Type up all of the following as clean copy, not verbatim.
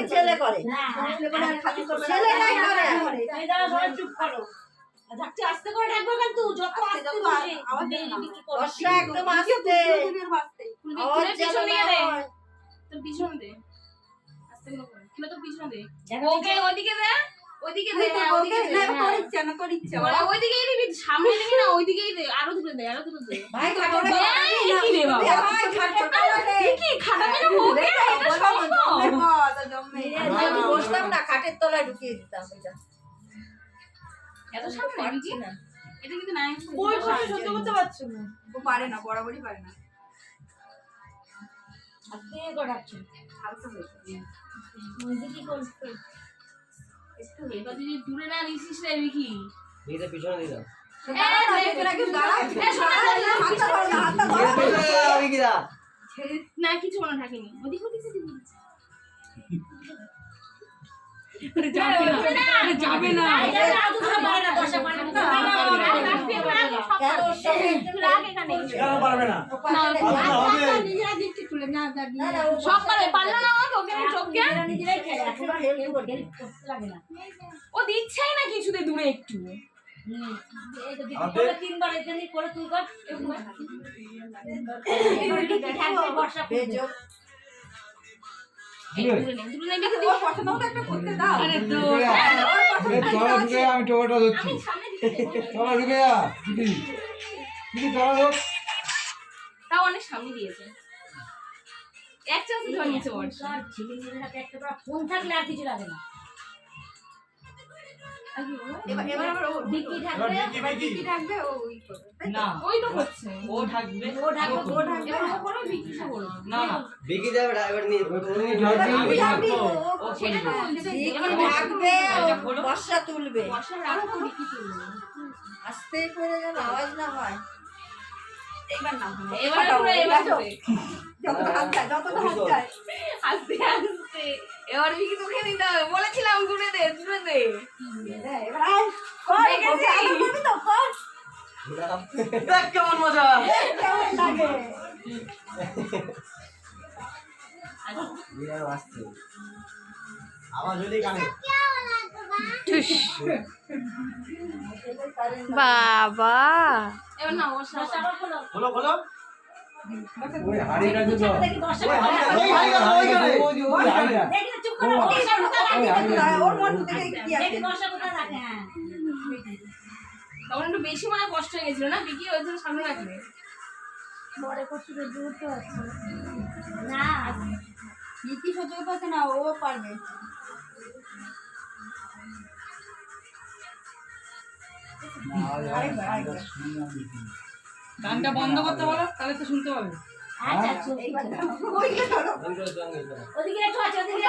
ছেলে করে চুপ করো আস্তে করে ডাকবো কিন্তু যত আস্তে বর্ষা একদম আস্তে তোর পিছন দে আস্তে করে কিলো তো পিছন দে ওকে ওইদিকে দে ওইদিকে দে ওইদিকে ওইদিকেই দিবি সামনে দিবি না ওইদিকেই দে আরো দূরে দে ভাই খাটাবে কি রে বাবা ভাই খাটাবে কি খাটাবে না ওকে এটা আমি বসতাম না খাটের তলায় ঢুকিয়ে দিতাম এটা এত সামনে পারছি না এটা কিন্তু নাই ওই কথা সহ্য করতে পারছো না ও পারে না বরাবরই পারে না আস্তে করে ডাকছো হালকা হয়েছে মন্দির কি করছো একটু এবার যদি দূরে না নিছিস রে বিকি এটা পিছনে দিয়ে দাও না কিছু মনে থাকেনি ওদিকে দিবি যাবে না পারবে না সব পারে পারলো না ওকে চোখকে ও দিচ্ছেই না কিছুতে দূরে একটু তিনবার এখানে করে তুই কর বর্ষা আমি টোটা ধরছি চলো ঢুকে যা দিদি চলো ধর তাও অনেক সামনে দিয়েছে এক চান্স ধরে নিয়েছে বর্ষা ফোন থাকলে আর কিছু লাগে না এবার আবার ও বিকি থাকবে বিকি থাকবে ও ওই করবে না ওই তো হচ্ছে ও থাকবে ও ঢাকবে এবার ও করো বিকি সব বলবো না না বিকি যাবে ড্রাইভার নিয়ে ও সেটা তো বলতে ঢাকবে বর্ষা তুলবে বর্ষা রাখো বিকি তুলবে আস্তে করে যেন আওয়াজ না হয় এইবার না এবার পুরো এবার যত হাত যায় আস্তে আস্তে এবার বিকি তোকে দিতে হবে বলেছিলাম দূরে দে এবার আয় কর দেখেছি। আগে করবি তো কর দেখ কেমন মজা কেমন লাগে আওয়াজ হলে কানে বাবা এবার না বর্ষা বলো বলো ওই হাড়িটা দিও দেখি বর্ষা ওই হাড়িটা ওই করে ওই হাড়িটা দেখি চুপ করে বর্ষা কোথায় ওর মন থেকে কি আছে দেখি বর্ষা কোথায় থাকে হ্যাঁ তখন একটু বেশি মানে কষ্ট হয়ে গেছিল না বিকি ওই জন্য সামনে রাখলে বড় কষ্ট দূর তো আছে না বিকি সহ্য করতে পারছে না ও পারবে গানটা বন্ধ করতে বলো তাহলে তো শুনতে পাবে আচ্ছা আচ্ছা এইবার ওইটা ধরো ওদিকে একটু আছে ওদিকে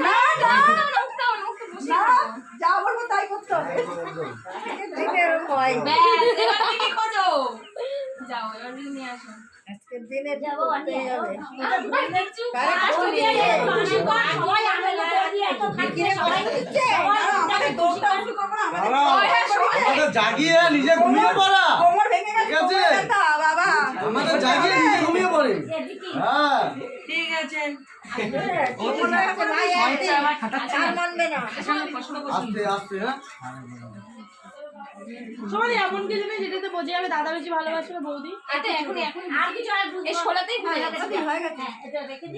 না যা বলবো তাই করতে হবে দিনের ভয় ব্যাস এবার বিকি খোঁজো যাও এবার বিকি নিয়ে আসো আজকের দিনে যাবো করতে আমি হবে চুপ সবাই আনন্দ করে দিয়ে এত থাকছে সবাই আমাদের দৌড়টা শুরু করবো না আমাদের জাগিয়ে নিজে ঘুমিয়ে পড়া কোমর ভেঙে গেছে ঠিক আছে। কোমর ব্যথা, বাবা আমাদের জাগিয়ে নিজে ঘুমিয়ে পড়ে হ্যাঁ ঠিক আছে মনে হচ্ছে ভাই আর মানবে না আস্তে আস্তে হ্যাঁ সবাই এমন কিছু নেই যেটাতে বোঝা যাবে দাদা বেশি ভালোবাসে বৌদি এটা এখন আর কিছু আর এই শোলাতেই বুঝে যাচ্ছে হয়ে গেছে হ্যাঁ এটা রেখে